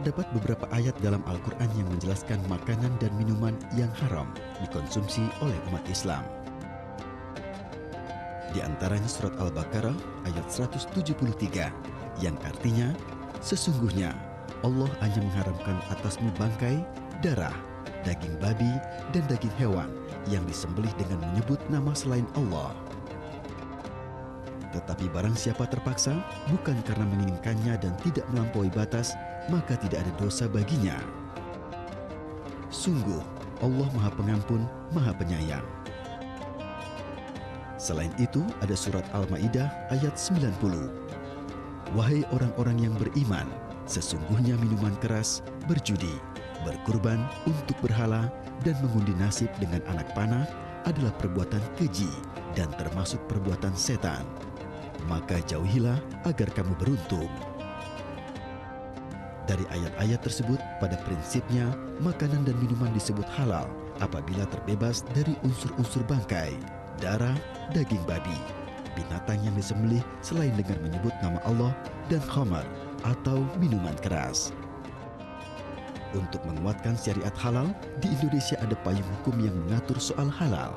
Terdapat beberapa ayat dalam Al-Quran yang menjelaskan makanan dan minuman yang haram dikonsumsi oleh umat Islam. Di antaranya surat Al-Baqarah ayat 173 yang artinya, sesungguhnya Allah hanya mengharamkan atasmu bangkai, darah, daging babi, dan daging hewan yang disembelih dengan menyebut nama selain Allah. Tetapi barang siapa terpaksa, bukan karena menginginkannya dan tidak melampaui batas, maka tidak ada dosa baginya. Sungguh, Allah Maha Pengampun, Maha Penyayang. Selain itu, ada surat Al-Maidah ayat 90. Wahai orang-orang yang beriman, sesungguhnya minuman keras, berjudi, berkurban untuk berhala, dan mengundi nasib dengan anak panah adalah perbuatan keji dan termasuk perbuatan setan. Maka jauhilah agar kamu beruntung. Dari ayat-ayat tersebut, pada prinsipnya, makanan dan minuman disebut halal apabila terbebas dari unsur-unsur bangkai, darah, daging babi, binatang yang disembelih selain dengan menyebut nama Allah, dan khamar atau minuman keras. Untuk menguatkan syariat halal, di Indonesia ada payung hukum yang mengatur soal halal,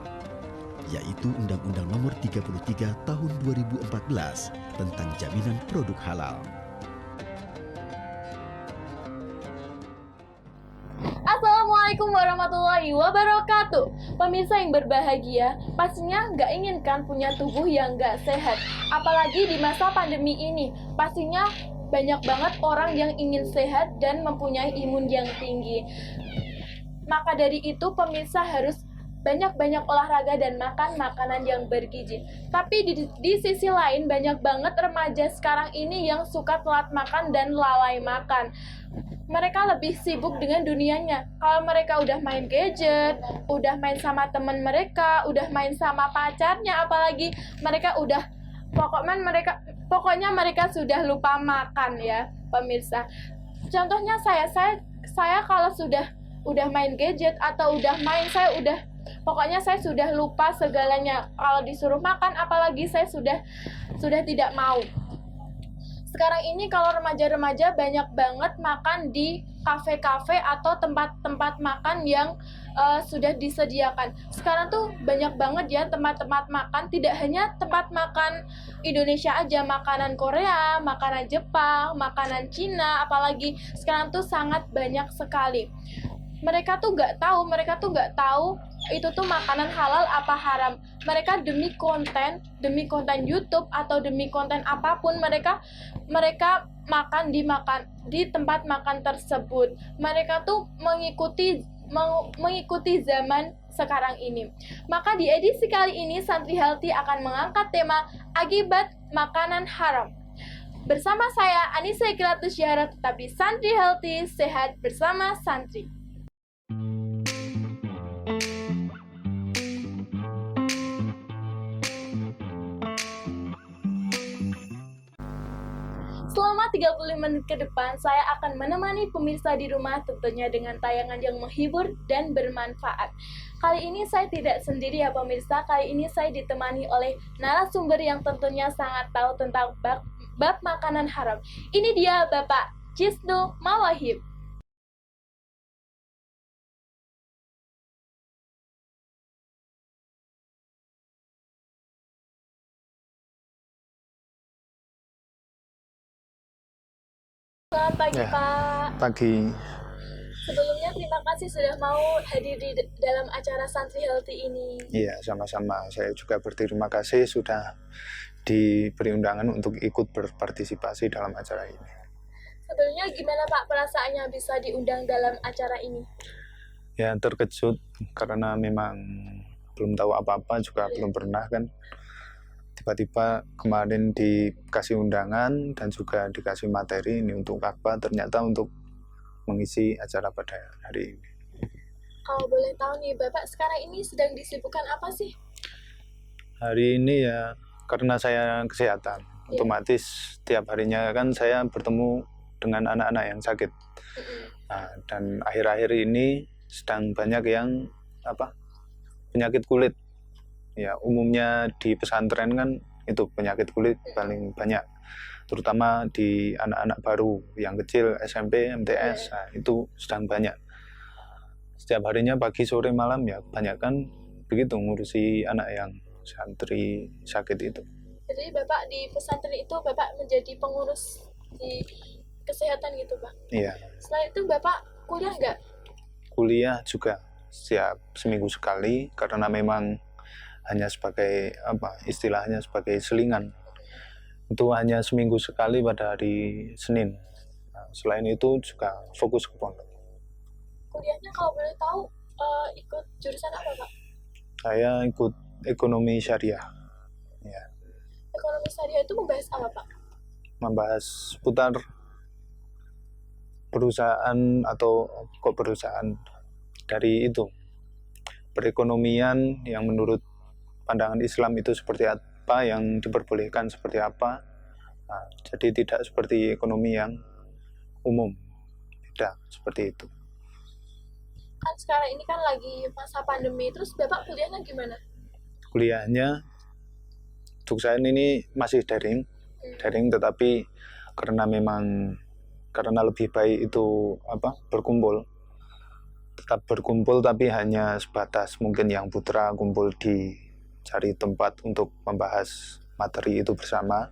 yaitu Undang-Undang Nomor 33 Tahun 2014 tentang Jaminan Produk Halal. Assalamualaikum warahmatullahi wabarakatuh. Pemirsa yang berbahagia, pastinya nggak inginkan punya tubuh yang nggak sehat. Apalagi di masa pandemi ini, pastinya banyak banget orang yang ingin sehat dan mempunyai imun yang tinggi. Maka dari itu pemirsa harus banyak-banyak olahraga dan makan makanan yang bergizi. Tapi di sisi lain banyak banget remaja sekarang ini yang suka telat makan dan lalai makan. Mereka lebih sibuk dengan dunianya. Kalau mereka udah main gadget, udah main sama teman mereka, udah main sama pacarnya, apalagi mereka udah pokoknya mereka sudah lupa makan ya, pemirsa. Contohnya saya kalau udah main gadget atau udah main, pokoknya saya sudah lupa segalanya. Kalau disuruh makan, apalagi saya sudah tidak mau. Sekarang ini kalau remaja-remaja banyak banget makan di kafe-kafe atau tempat-tempat makan yang sudah disediakan. Sekarang tuh banyak banget ya tempat-tempat makan, tidak hanya tempat makan Indonesia aja, makanan Korea, makanan Jepang, makanan Cina, apalagi sekarang tuh sangat banyak sekali. Mereka tuh nggak tahu itu tuh makanan halal apa haram. Mereka demi konten YouTube atau demi konten apapun, mereka makan di tempat makan tersebut. Mereka tuh mengikuti zaman sekarang ini. Maka di edisi kali ini Santri Healthy akan mengangkat tema akibat makanan haram. Bersama saya Anissa Ikratus Syahra, tetap di Santri Healthy, sehat bersama Santri. Selama 35 menit ke depan, saya akan menemani pemirsa di rumah tentunya dengan tayangan yang menghibur dan bermanfaat. Kali ini saya tidak sendiri ya pemirsa, kali ini saya ditemani oleh narasumber yang tentunya sangat tahu tentang bab makanan haram. Ini dia Bapak Cisnu Mawahib. Selamat pagi Pak. Pagi. Sebelumnya terima kasih sudah mau hadir di dalam acara Santri Healthy ini. Iya, sama-sama. Saya juga berterima kasih sudah diberi undangan untuk ikut berpartisipasi dalam acara ini. Sebelumnya gimana Pak perasaannya bisa diundang dalam acara ini? Ya, terkejut karena memang belum tahu apa-apa, juga belum pernah kan. Tiba-tiba kemarin dikasih undangan dan juga dikasih materi ini untuk Akbar, ternyata untuk mengisi acara pada hari ini. Kalau boleh tahu nih, Bapak sekarang ini sedang disibukkan apa sih? Hari ini ya, karena saya kesehatan, otomatis tiap harinya kan saya bertemu dengan anak-anak yang sakit. Nah, dan akhir-akhir ini sedang banyak yang penyakit kulit. Ya, umumnya di pesantren kan Itu penyakit kulit paling banyak, terutama di anak-anak baru yang kecil, SMP, MTS, nah, itu sedang banyak. Setiap harinya pagi, sore, malam ya kebanyakan begitu ngurusi anak yang santri sakit itu. Jadi Bapak di pesantren itu Bapak menjadi pengurus di kesehatan gitu Pak? Iya. Setelah itu Bapak kuliah nggak? Kuliah juga setiap seminggu sekali, karena memang hanya sebagai istilahnya sebagai selingan. Itu hanya seminggu sekali pada hari Senin. Nah, selain itu juga fokus ke pondok. Kuliahnya kalau boleh tahu ikut jurusan apa Pak? Saya ikut ekonomi syariah. Ya. Ekonomi syariah itu membahas apa Pak? Membahas seputar perusahaan dari itu, perekonomian yang menurut pandangan Islam itu seperti apa, yang diperbolehkan seperti apa. Nah, jadi tidak seperti ekonomi yang umum, beda seperti itu. Kan sekarang ini kan lagi masa pandemi, terus Bapak kuliahnya gimana? Kuliahnya untuk saya ini masih daring, tetapi karena lebih baik itu berkumpul, tetap berkumpul tapi hanya sebatas mungkin yang putra kumpul di cari tempat untuk membahas materi itu bersama,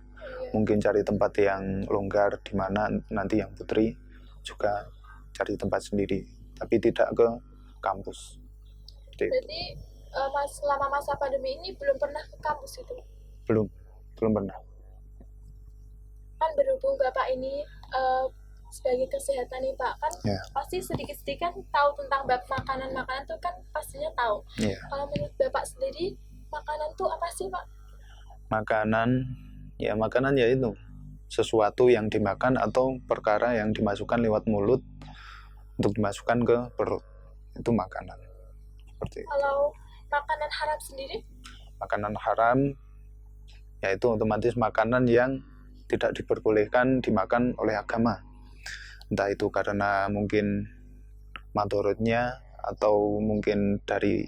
mungkin cari tempat yang longgar di mana nanti yang putri juga cari tempat sendiri, tapi tidak ke kampus. Jadi selama masa pandemi ini belum pernah ke kampus itu? Belum pernah. Kan berhubung Bapak ini sebagai kesehatan nih Pak, kan pasti sedikit-sedikit kan tahu tentang makanan-makanan tuh kan pastinya tahu. Kalau menurut Bapak sendiri, makanan tuh apa sih Pak? Makanan ya itu sesuatu yang dimakan atau perkara yang dimasukkan lewat mulut untuk dimasukkan ke perut, itu makanan. Seperti itu. Kalau makanan haram sendiri? Makanan haram yaitu otomatis makanan yang tidak diperbolehkan dimakan oleh agama. Entah itu karena mungkin madorotnya atau mungkin dari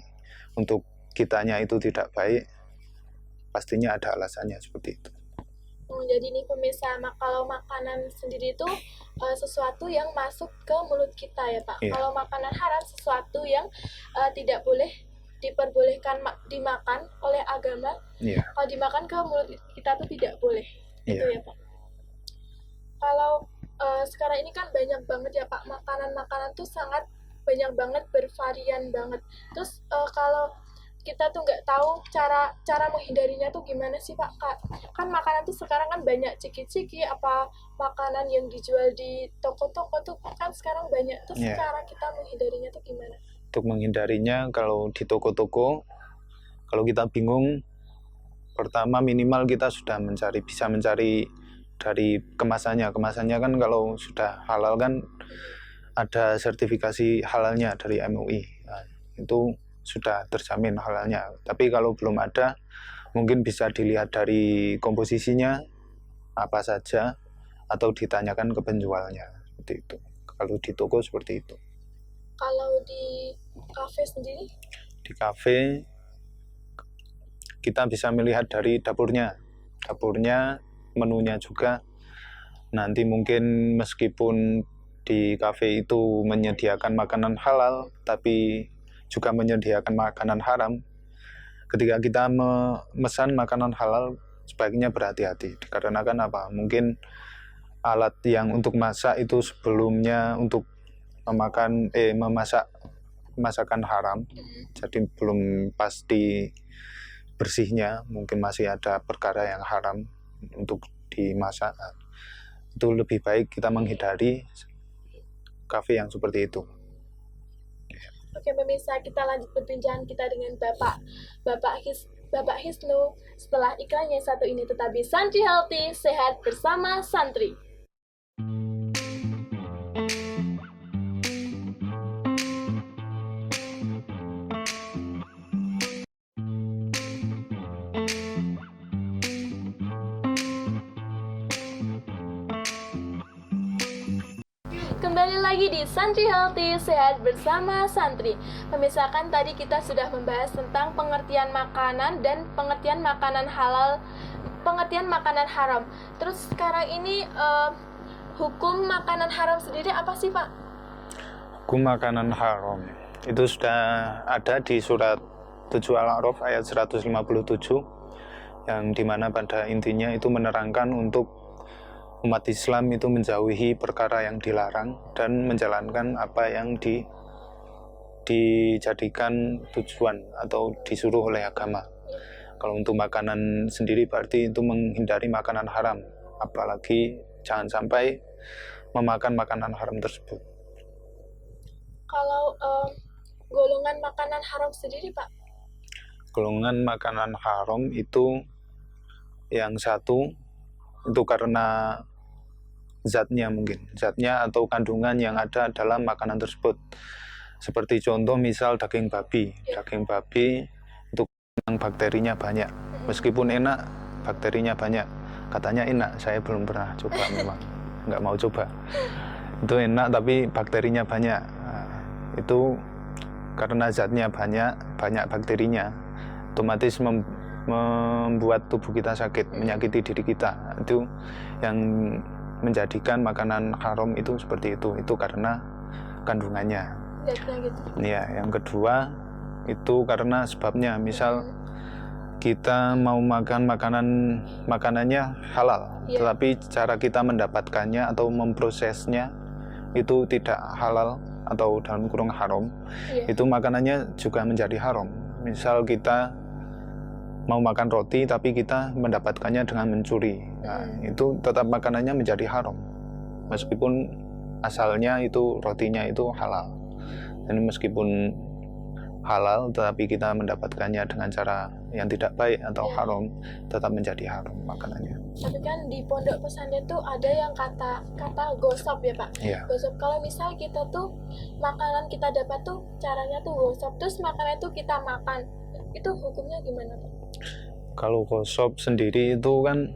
untuk kitanya itu tidak baik, pastinya ada alasannya seperti itu. Jadi ini pemirsa, kalau makanan sendiri itu sesuatu yang masuk ke mulut kita ya Pak. Kalau makanan haram sesuatu yang tidak boleh diperbolehkan dimakan oleh agama. Kalau dimakan ke mulut kita tuh tidak boleh. Gitu ya Pak. Kalau sekarang ini kan banyak banget ya Pak, makanan-makanan tuh sangat banyak banget, bervarian banget. Terus kalau kita tuh nggak tahu cara menghindarinya tuh gimana sih Pak? Kan makanan tuh sekarang kan banyak ciki-ciki, apa makanan yang dijual di toko-toko tuh kan sekarang banyak. Terus cara kita menghindarinya tuh gimana? Untuk menghindarinya, kalau di toko-toko, kalau kita bingung, pertama minimal kita sudah bisa mencari dari kemasannya. Kemasannya kan kalau sudah halal kan ada sertifikasi halalnya dari MUI. Nah, itu sudah terjamin halalnya. Tapi kalau belum ada, mungkin bisa dilihat dari komposisinya apa saja atau ditanyakan ke penjualnya. Seperti itu. Kalau di toko seperti itu. Kalau di kafe sendiri? Di kafe kita bisa melihat dari dapurnya, menunya juga. Nanti mungkin meskipun di kafe itu menyediakan makanan halal, tapi juga menyediakan makanan haram. Ketika kita memesan makanan halal, sebaiknya berhati-hati. Dikarenakan apa? Mungkin alat yang untuk masak itu sebelumnya untuk memasak masakan haram, jadi belum pasti bersihnya, mungkin masih ada perkara yang haram untuk dimasak. Itu lebih baik kita menghindari kafe yang seperti itu. Oke pemirsa, kita lanjut perbincangan kita dengan Bapak Hisnu setelah iklan yang satu ini. Tetap di Santri Healthy, sehat bersama santri. Kembali lagi di Santri Healthy, sehat bersama santri. Pemirsa, kan tadi kita sudah membahas tentang pengertian makanan dan pengertian makanan halal, pengertian makanan haram. Terus sekarang ini hukum makanan haram sendiri apa sih, Pak? Hukum makanan haram itu sudah ada di surat 7 Al-A'raf ayat 157, yang dimana pada intinya itu menerangkan untuk umat Islam itu menjauhi perkara yang dilarang dan menjalankan apa yang dijadikan tujuan atau disuruh oleh agama. Kalau untuk makanan sendiri berarti itu menghindari makanan haram, apalagi jangan sampai memakan makanan haram tersebut. Kalau golongan makanan haram sendiri, Pak? Golongan makanan haram itu yang satu itu karena zatnya atau kandungan yang ada dalam makanan tersebut. Seperti contoh misal daging babi. Daging babi itu bakterinya banyak. Meskipun enak, bakterinya banyak. Katanya enak, saya belum pernah coba memang. Nggak mau coba. Itu enak tapi bakterinya banyak. Nah, itu karena zatnya banyak bakterinya. Otomatis membuat tubuh kita sakit, menyakiti diri kita. Itu yang menjadikan makanan haram itu seperti itu. Itu karena kandungannya. Gitu. Ya, yang kedua itu karena sebabnya. Misal kita mau makan makanannya halal, tetapi cara kita mendapatkannya atau memprosesnya itu tidak halal atau dalam kurung haram. Itu makanannya juga menjadi haram. Misal kita mau makan roti tapi kita mendapatkannya dengan mencuri. Nah, itu tetap makanannya menjadi haram. Meskipun asalnya itu rotinya itu halal. Dan meskipun halal tetapi kita mendapatkannya dengan cara yang tidak baik atau haram, tetap menjadi haram makanannya. Tapi kan di pondok pesantren tuh ada yang kata gosop ya, Pak. Gosop, kalau misal kita tuh makanan kita dapat tuh caranya tuh gosop, terus makanan itu kita makan, itu hukumnya gimana, Pak? Kalau gosop sendiri itu kan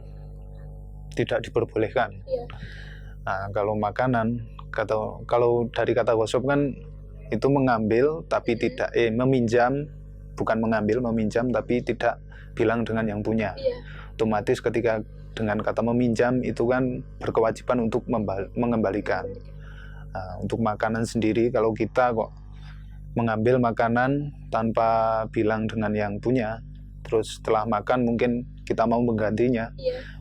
tidak diperbolehkan. Nah, kalau makanan, kalau dari kata gosop kan itu mengambil tapi tidak meminjam, bukan mengambil, meminjam tapi tidak bilang dengan yang punya. Otomatis ketika dengan kata meminjam itu kan berkewajiban untuk mengembalikan. Nah, untuk makanan sendiri kalau kita kok mengambil makanan tanpa bilang dengan yang punya, terus setelah makan mungkin kita mau menggantinya.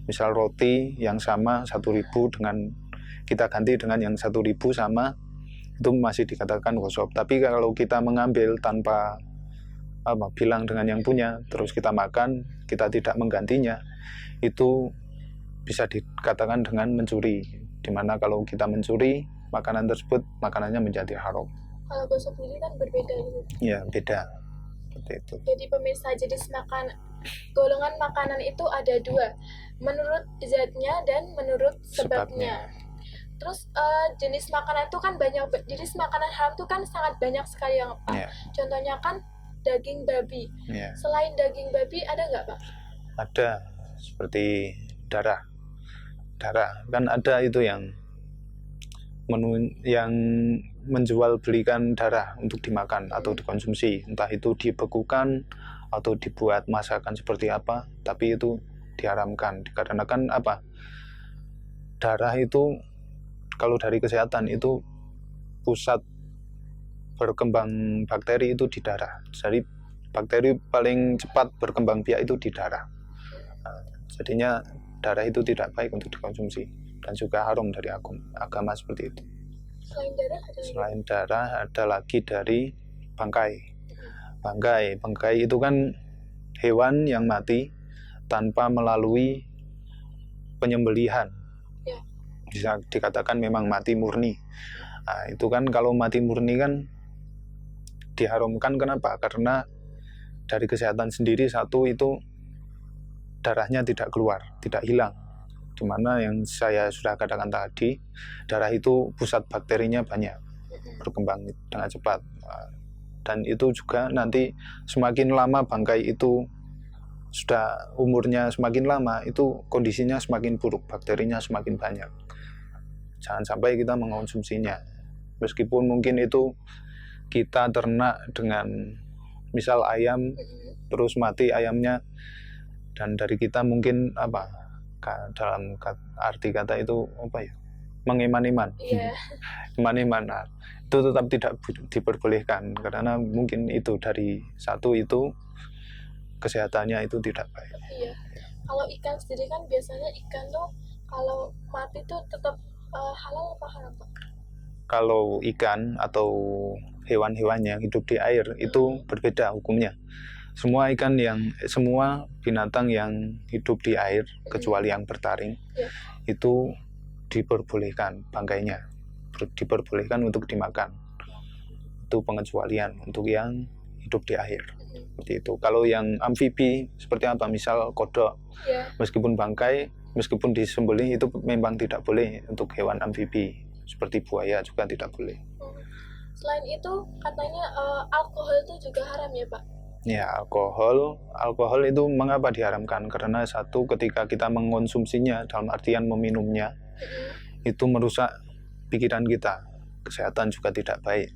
Misal roti yang sama 1.000 dengan kita ganti dengan yang 1.000 sama, itu masih dikatakan gosop. Tapi kalau kita mengambil tanpa bilang dengan yang punya, terus kita makan, kita tidak menggantinya, itu bisa dikatakan dengan mencuri. Dimana kalau kita mencuri makanan tersebut, makanannya menjadi haram. Kalau gosop ini kan berbeda gitu. Ya, beda. Seperti itu. Jadi pemirsa, jenis golongan makanan itu ada dua, menurut zatnya dan menurut sebabnya. Terus jenis makanan itu kan banyak, jenis makanan haram itu kan sangat banyak sekali yang Pak. Contohnya kan daging babi. Selain daging babi ada nggak, Pak? Ada, seperti darah kan ada itu yang menjual belikan darah untuk dimakan atau dikonsumsi, entah itu dibekukan atau dibuat masakan seperti apa, tapi itu diharamkan dikarenakan apa? Darah itu kalau dari kesehatan itu pusat berkembang bakteri itu di darah. Jadi bakteri paling cepat berkembang biak itu di darah. Nah, jadinya darah itu tidak baik untuk dikonsumsi dan juga haram dari agama seperti itu. Selain darah ada lagi dari bangkai. Bangkai itu kan hewan yang mati tanpa melalui penyembelihan. Bisa dikatakan memang mati murni. Nah, itu kan kalau mati murni kan diharamkan. Kenapa? Karena dari kesehatan sendiri, satu itu darahnya tidak keluar, tidak hilang. Dimana yang saya sudah katakan tadi, darah itu pusat bakterinya banyak, berkembang dengan cepat. Dan itu juga nanti semakin lama bangkai itu sudah umurnya semakin lama, itu kondisinya semakin buruk, bakterinya semakin banyak. Jangan sampai kita mengkonsumsinya. Meskipun mungkin itu kita ternak dengan misal ayam, terus mati ayamnya, Dan dari kita mungkin dalam arti kata itu mengeman-eman. Iya. Eman-eman. Nah, itu tetap tidak diperbolehkan karena mungkin itu dari satu itu kesehatannya itu tidak baik. Iya. Kalau ikan sendiri kan biasanya ikan tuh kalau mati tuh tetap halal apa haram, Pak? Kalau ikan atau hewan-hewan yang hidup di air itu berbeda hukumnya. Semua binatang yang hidup di air kecuali yang bertaring itu diperbolehkan bangkainya, diperbolehkan untuk dimakan. Itu pengecualian untuk yang hidup di air. Seperti itu. Kalau yang amfibi seperti apa? Misal kodok, meskipun bangkai, meskipun disembelih itu memang tidak boleh untuk hewan amfibi. Seperti buaya juga tidak boleh. Selain itu katanya alkohol itu juga haram ya, Pak? Ya, alkohol itu mengapa diharamkan? Karena satu, ketika kita mengkonsumsinya dalam artian meminumnya, itu merusak pikiran kita, kesehatan juga tidak baik.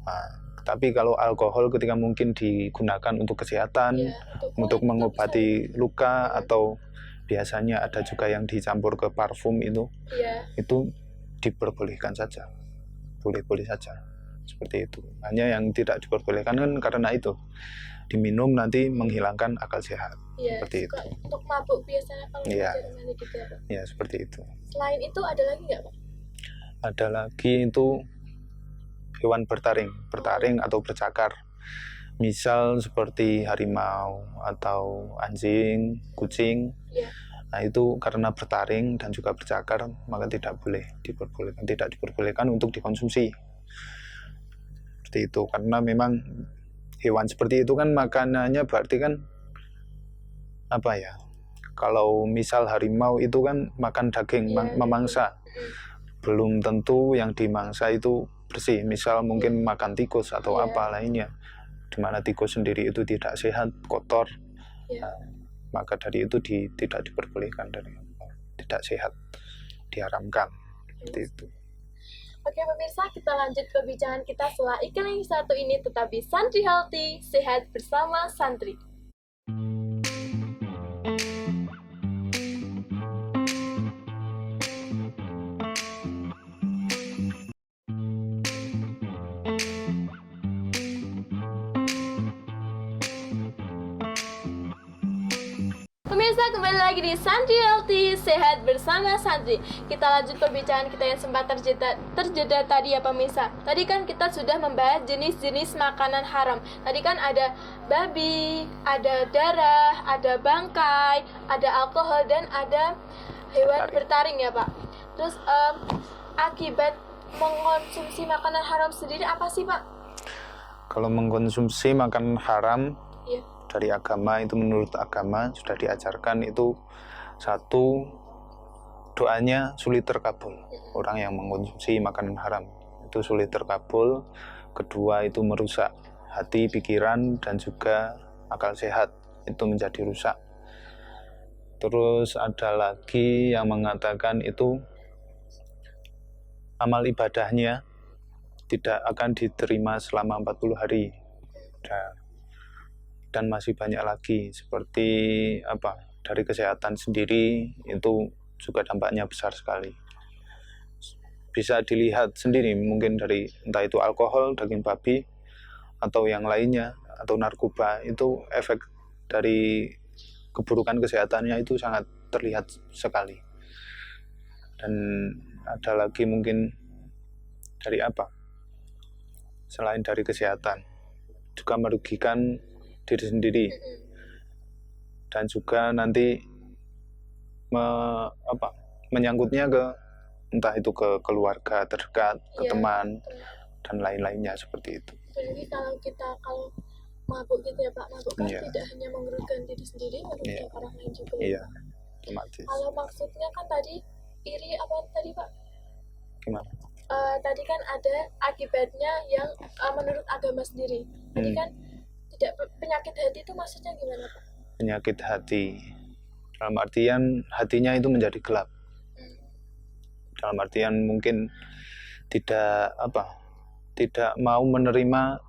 Nah, tapi kalau alkohol ketika mungkin digunakan untuk kesehatan, untuk mengobati luka, atau biasanya ada juga yang dicampur ke parfum itu diperbolehkan saja, boleh-boleh saja, seperti itu. Hanya yang tidak diperbolehkan kan karena itu diminum nanti menghilangkan akal sehat, seperti itu. Untuk mabuk biasanya kalau gitu ya, Pak? Ya, seperti itu. Selain itu ada lagi nggak, Pak? Ada lagi itu hewan bertaring atau bercakar. Misal seperti harimau atau anjing, kucing. Nah, itu karena bertaring dan juga bercakar, maka tidak diperbolehkan untuk dikonsumsi. Seperti itu, karena memang hewan seperti itu kan makanannya berarti kan kalau misal harimau itu kan makan daging, memangsa. Belum tentu yang dimangsa itu bersih. Misal mungkin makan tikus atau apa lainnya, di mana tikus sendiri itu tidak sehat, kotor. Nah, maka dari itu tidak diperbolehkan, tidak sehat, diharamkan. Seperti itu. Oke pemirsa, kita lanjut perbincangan kita setelah iklan yang satu ini. Tetap di Santri Healthy, sehat bersama Santri. Pemirsa, kembali lagi di Santri Healthy, sehat bersama Santri. Kita lanjut perbincangan kita yang sempat terjeda tadi ya pemirsa. Tadi kan kita sudah membahas jenis-jenis makanan haram. Tadi kan ada babi, ada darah, ada bangkai, ada alkohol, dan ada hewan bertaring ya Pak. Terus akibat mengkonsumsi makanan haram sendiri apa sih Pak? Kalau mengkonsumsi makanan haram dari agama, itu menurut agama sudah diajarkan itu satu, doanya sulit terkabul. Orang yang mengkonsumsi makanan haram itu sulit terkabul. Kedua, itu merusak hati, pikiran, dan juga akal sehat, itu menjadi rusak. Terus ada lagi yang mengatakan itu amal ibadahnya tidak akan diterima selama 40 hari. Dan masih banyak lagi, seperti dari kesehatan sendiri itu juga dampaknya besar sekali. Bisa dilihat sendiri mungkin dari entah itu alkohol, daging babi, atau yang lainnya, atau narkoba, itu efek dari keburukan kesehatannya itu sangat terlihat sekali. Dan ada lagi mungkin dari selain dari kesehatan, juga merugikan diri sendiri, dan juga nanti menyangkutnya ke entah itu ke keluarga terdekat, ke teman, dan lain-lainnya seperti itu. Jadi kalau mabuk gitu ya Pak, mabuk kan tidak hanya merugikan diri sendiri, merugikan orang lain juga. Iya, otomatis. Kalau maksudnya kan tadi iri apa tadi Pak? Gimana? Tadi kan ada akibatnya yang menurut agama sendiri. Tadi kan penyakit hati itu maksudnya gimana Pak? Penyakit hati dalam artian hatinya itu menjadi gelap. Dalam artian mungkin tidak mau menerima,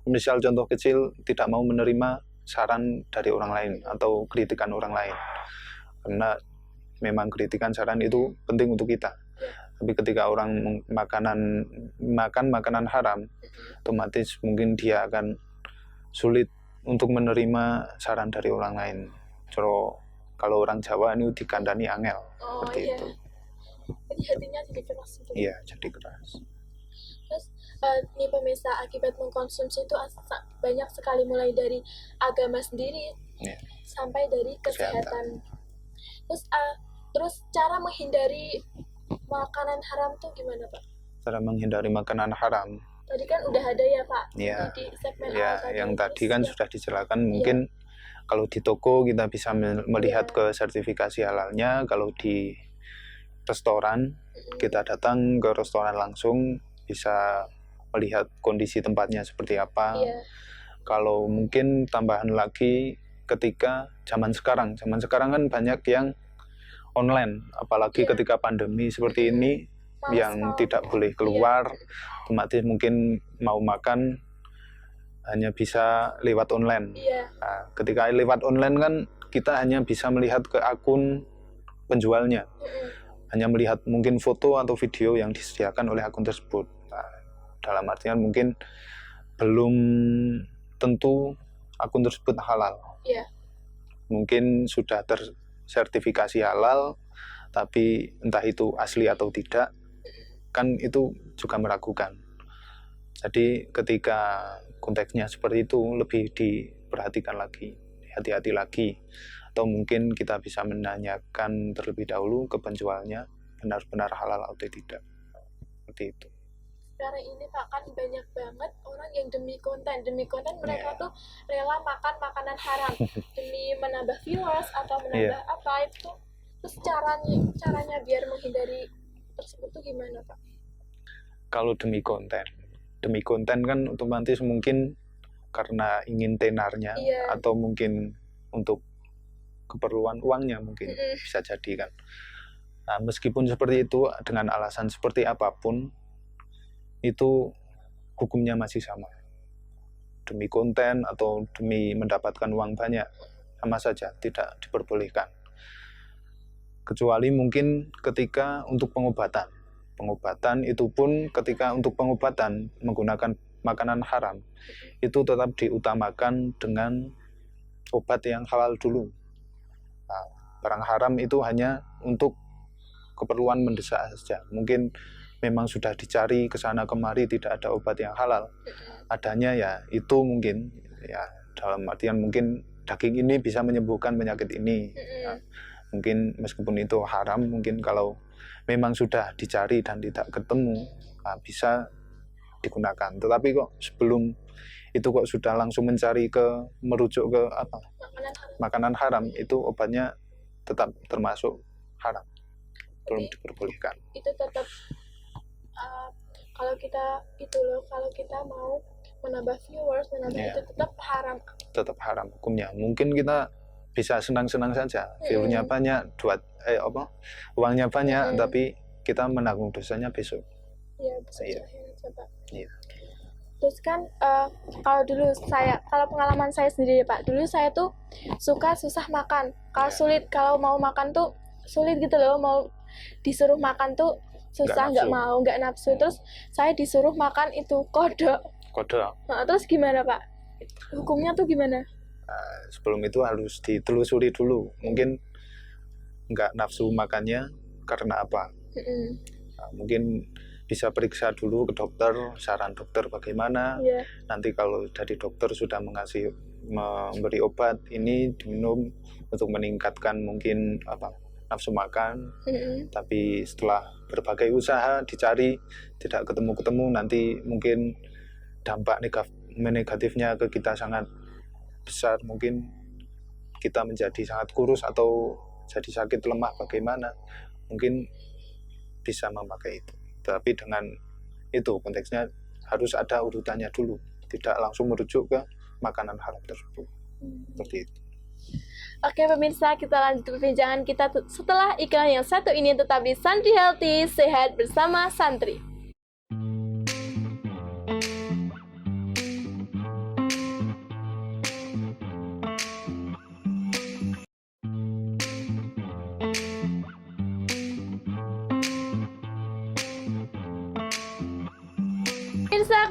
misal contoh kecil, tidak mau menerima saran dari orang lain atau kritikan orang lain, karena memang kritikan saran itu penting untuk kita. Tapi ketika orang makan makanan haram, otomatis mungkin dia akan sulit untuk menerima saran dari orang lain. Kalau orang Jawa ini dikandani angel, seperti itu. Jadi hatinya jadi keras gitu. Iya, jadi keras. Terus nih pemirsa, akibat mengkonsumsi itu banyak sekali, mulai dari agama sendiri sampai dari kesehatan. Terus cara menghindari makanan haram tuh gimana, Pak? Cara menghindari makanan haram. Tadi kan udah ada ya, Pak. Ya, di segmen yang tadi kan sudah dijelaskan. Mungkin kalau di toko kita bisa melihat ke sertifikasi halalnya. Kalau di restoran, kita datang ke restoran langsung bisa melihat kondisi tempatnya seperti apa. Kalau mungkin tambahan lagi, ketika zaman sekarang kan banyak yang online, apalagi ketika pandemi seperti ini, yang tidak boleh keluar, otomatis mungkin mau makan hanya bisa lewat online. Nah, ketika lewat online kan kita hanya bisa melihat ke akun penjualnya, hanya melihat mungkin foto atau video yang disediakan oleh akun tersebut. Nah, dalam artian mungkin belum tentu akun tersebut halal. Mungkin sudah tersertifikasi halal, tapi entah itu asli atau tidak, kan itu juga meragukan. Jadi ketika konteksnya seperti itu, lebih diperhatikan lagi, hati-hati lagi. Atau mungkin kita bisa menanyakan terlebih dahulu ke penjualnya, benar-benar halal atau tidak. Seperti itu. Sekarang ini Pak, kan banyak banget orang yang demi konten mereka tuh rela makan makanan haram demi menambah viewers atau menambah apa itu. Terus caranya biar menghindari tersebut tuh gimana, Pak? Kalau demi konten kan otomatis mungkin karena ingin tenarnya atau mungkin untuk keperluan uangnya mungkin bisa jadi kan. Nah, meskipun seperti itu, dengan alasan seperti apapun, itu hukumnya masih sama. Demi konten atau demi mendapatkan uang banyak, sama saja, tidak diperbolehkan. Kecuali mungkin ketika untuk pengobatan. Pengobatan itu pun ketika untuk pengobatan menggunakan makanan haram, itu tetap diutamakan dengan obat yang halal dulu. Nah, barang haram itu hanya untuk keperluan mendesak saja. Mungkin memang sudah dicari ke sana kemari tidak ada obat yang halal. Adanya ya itu mungkin ya dalam artian mungkin daging ini bisa menyembuhkan penyakit ini. Nah, mungkin meskipun itu haram, mungkin kalau memang sudah dicari dan tidak ketemu, nah bisa digunakan. Tetapi kok sebelum itu kok sudah langsung merujuk ke apa? Makanan haram, itu obatnya tetap termasuk haram. Belum diperbolehkan. Itu tetap kalau kita mau menambah viewers, itu tetap haram. Tetap haram hukumnya. Mungkin kita bisa senang-senang saja, view-nya banyak, uangnya banyak, tapi kita menanggung dosanya besok. Iya, coba. Iya. Terus kan kalau pengalaman saya sendiri Pak, dulu saya tuh susah makan. Kalau mau makan tuh sulit gitu loh, mau disuruh makan tuh susah, nggak nafsu. Terus saya disuruh makan itu kodok. Nah, terus gimana Pak? Hukumnya tuh gimana? Sebelum itu harus ditelusuri dulu, mungkin nggak nafsu makannya karena apa. Nah, mungkin bisa periksa dulu ke dokter, saran dokter bagaimana. Nanti kalau dari dokter sudah memberi obat ini diminum untuk meningkatkan mungkin nafsu makan. Tapi setelah berbagai usaha dicari tidak ketemu, nanti mungkin dampak negatifnya ke kita sangat besar, mungkin kita menjadi sangat kurus atau jadi sakit lemah bagaimana, mungkin bisa memakai itu. Tapi dengan itu konteksnya harus ada urutannya dulu, tidak langsung merujuk ke makanan haram tersebut. Seperti itu. Oke pemirsa, kita lanjut perbincangan kita setelah iklan yang satu ini. Tetap di Santri Healthy, sehat bersama Santri.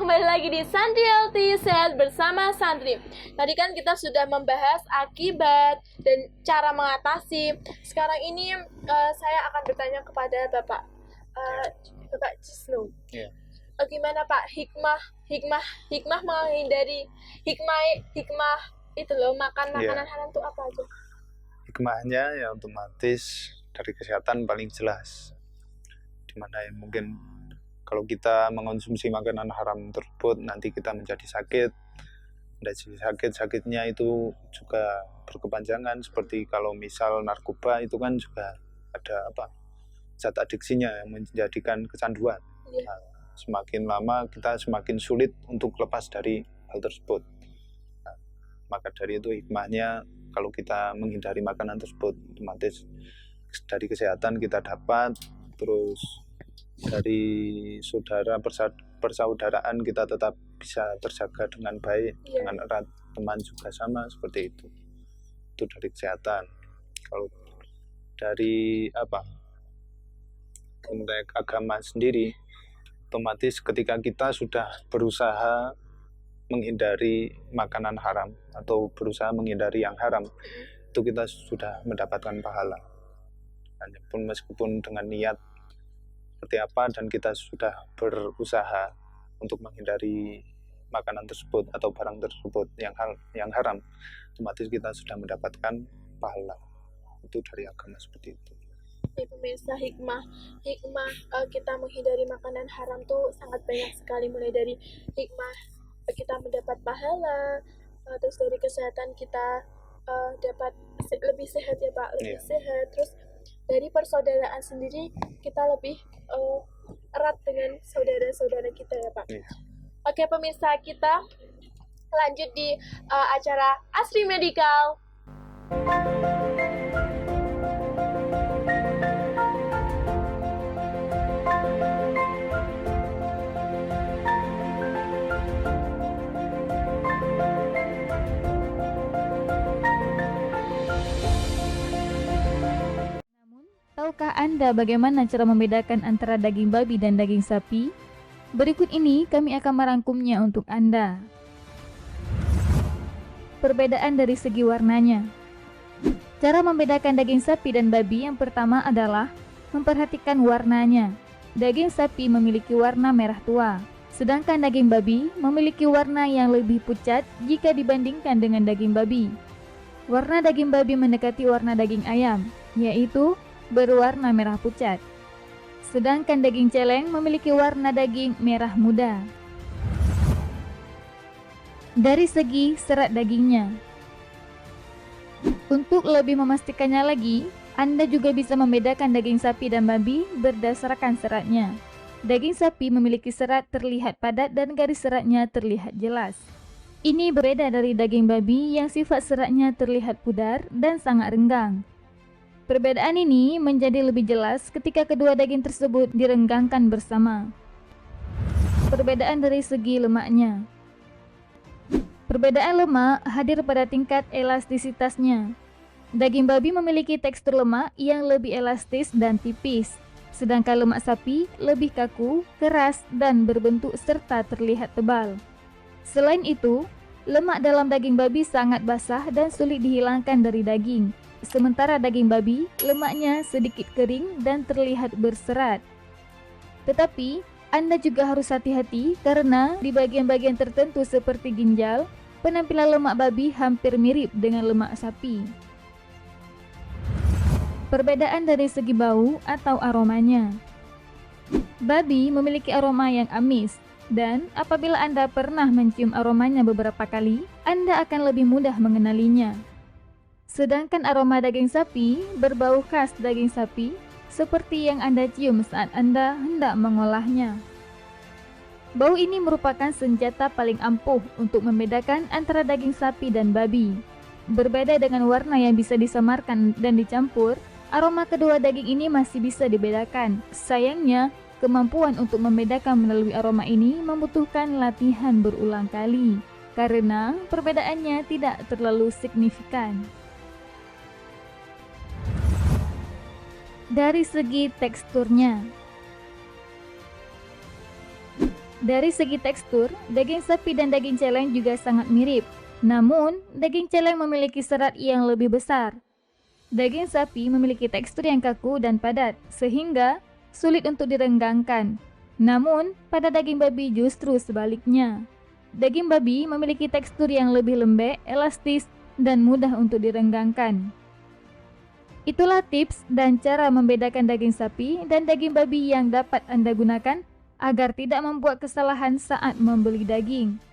kembali lagi di Santri Healthy, sehat bersama Santri. Tadi kan kita sudah membahas akibat dan cara mengatasi. Sekarang ini saya akan bertanya kepada Bapak Bapak Cisnu. Iya. Gimana Pak hikmah menghindari hikmah itu loh, makan makanan halal itu apa aja? Hikmahnya ya otomatis dari kesehatan paling jelas, dimana ya mungkin kalau kita mengonsumsi makanan haram tersebut nanti kita menjadi sakit, dan sakitnya itu juga berkepanjangan, seperti kalau misal narkoba itu kan juga ada zat adiksinya yang menjadikan kecanduan. Iya. Nah, semakin lama kita semakin sulit untuk lepas dari hal tersebut. Nah, maka dari itu hikmahnya kalau kita menghindari makanan tersebut, otomatis dari kesehatan kita dapat, terus dari persaudaraan kita tetap bisa terjaga dengan baik, dengan erat. Teman juga sama seperti itu dari kesehatan. Kalau dari konteks agama sendiri, otomatis ketika kita sudah berusaha menghindari makanan haram atau berusaha menghindari yang haram, itu kita sudah mendapatkan pahala. Meskipun dengan niat seperti apa dan kita sudah berusaha untuk menghindari makanan tersebut atau barang tersebut yang haram, otomatis kita sudah mendapatkan pahala. Itu dari agama seperti itu. Pemirsa, hikmah kita menghindari makanan haram tuh sangat banyak sekali, mulai dari hikmah kita mendapat pahala, terus dari kesehatan kita dapat lebih sehat ya Pak, lebih sehat, terus dari persaudaraan sendiri kita lebih erat dengan saudara-saudara kita ya Pak. Oke pemirsa, kita lanjut di acara Asri Medikal. Tahukah Anda bagaimana cara membedakan antara daging babi dan daging sapi? Berikut ini kami akan merangkumnya untuk Anda. Perbedaan dari segi warnanya. Cara membedakan daging sapi dan babi yang pertama adalah memperhatikan warnanya. Daging sapi memiliki warna merah tua, sedangkan daging babi memiliki warna yang lebih pucat jika dibandingkan dengan daging babi. Warna daging babi mendekati warna daging ayam, yaitu berwarna merah pucat. Sedangkan daging celeng memiliki warna daging merah muda. Dari segi serat dagingnya. Untuk lebih memastikannya lagi, Anda juga bisa membedakan daging sapi dan babi berdasarkan seratnya. Daging sapi memiliki serat terlihat padat dan garis seratnya terlihat jelas. Ini berbeda dari daging babi yang sifat seratnya terlihat pudar dan sangat renggang. Perbedaan ini menjadi lebih jelas ketika kedua daging tersebut direnggangkan bersama. Perbedaan dari segi lemaknya. Perbedaan lemak hadir pada tingkat elastisitasnya. Daging babi memiliki tekstur lemak yang lebih elastis dan tipis, sedangkan lemak sapi lebih kaku, keras, dan berbentuk serta terlihat tebal. Selain itu, lemak dalam daging babi sangat basah dan sulit dihilangkan dari daging. Sementara daging babi, lemaknya sedikit kering dan terlihat berserat. Tetapi, Anda juga harus hati-hati karena di bagian-bagian tertentu seperti ginjal, penampilan lemak babi hampir mirip dengan lemak sapi. Perbedaan dari segi bau atau aromanya. Babi memiliki aroma yang amis, dan apabila Anda pernah mencium aromanya beberapa kali, Anda akan lebih mudah mengenalinya. Sedangkan aroma daging sapi berbau khas daging sapi seperti yang Anda cium saat Anda hendak mengolahnya. Bau ini merupakan senjata paling ampuh untuk membedakan antara daging sapi dan babi. Berbeda dengan warna yang bisa disamarkan dan dicampur, aroma kedua daging ini masih bisa dibedakan. Sayangnya, kemampuan untuk membedakan melalui aroma ini membutuhkan latihan berulang kali, karena perbedaannya tidak terlalu signifikan. Dari segi teksturnya. Dari segi tekstur, daging sapi dan daging celeng juga sangat mirip. Namun, daging celeng memiliki serat yang lebih besar. Daging sapi memiliki tekstur yang kaku dan padat, sehingga sulit untuk direnggangkan. Namun, pada daging babi justru sebaliknya. Daging babi memiliki tekstur yang lebih lembek, elastis, dan mudah untuk direnggangkan. Itulah tips dan cara membedakan daging sapi dan daging babi yang dapat Anda gunakan agar tidak membuat kesalahan saat membeli daging.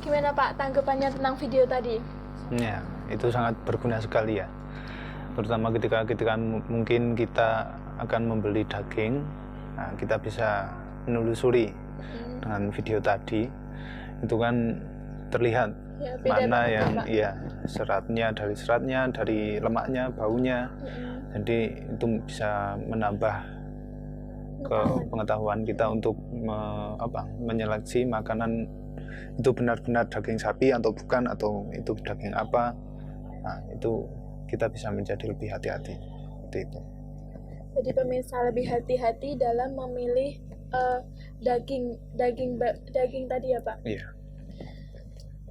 Gimana Pak tanggapannya tentang video tadi? Ya, itu sangat berguna sekali ya. Terutama ketika mungkin kita akan membeli daging, nah, kita bisa menelusuri dengan video tadi. Itu kan terlihat Ya, beda mana banget, yang Pak. ya seratnya, dari lemaknya, baunya. Jadi itu bisa menambah pengetahuan kita untuk menyeleksi makanan itu benar-benar daging sapi atau bukan, atau itu daging apa. Nah, itu kita bisa menjadi lebih hati-hati seperti itu. Jadi pemirsa lebih hati-hati dalam memilih daging tadi ya Pak. Iya.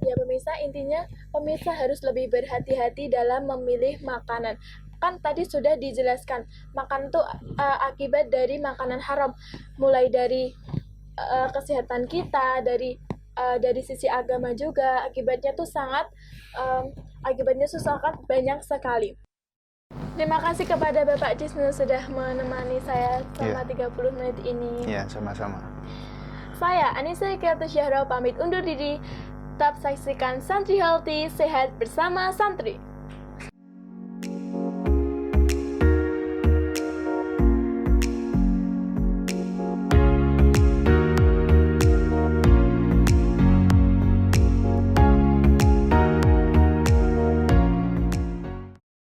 Ya pemirsa, intinya pemirsa harus lebih berhati-hati dalam memilih makanan. Kan tadi sudah dijelaskan, makan itu akibat dari makanan haram, mulai dari kesehatan kita, dari sisi agama juga, akibatnya sangat banyak sekali. Terima kasih kepada Bapak Cisnu sudah menemani saya selama 30 menit ini. Iya, sama-sama. Saya Anissa Ikyatu Syahra pamit undur diri. Tetap saksikan Santri Healthy, sehat bersama santri.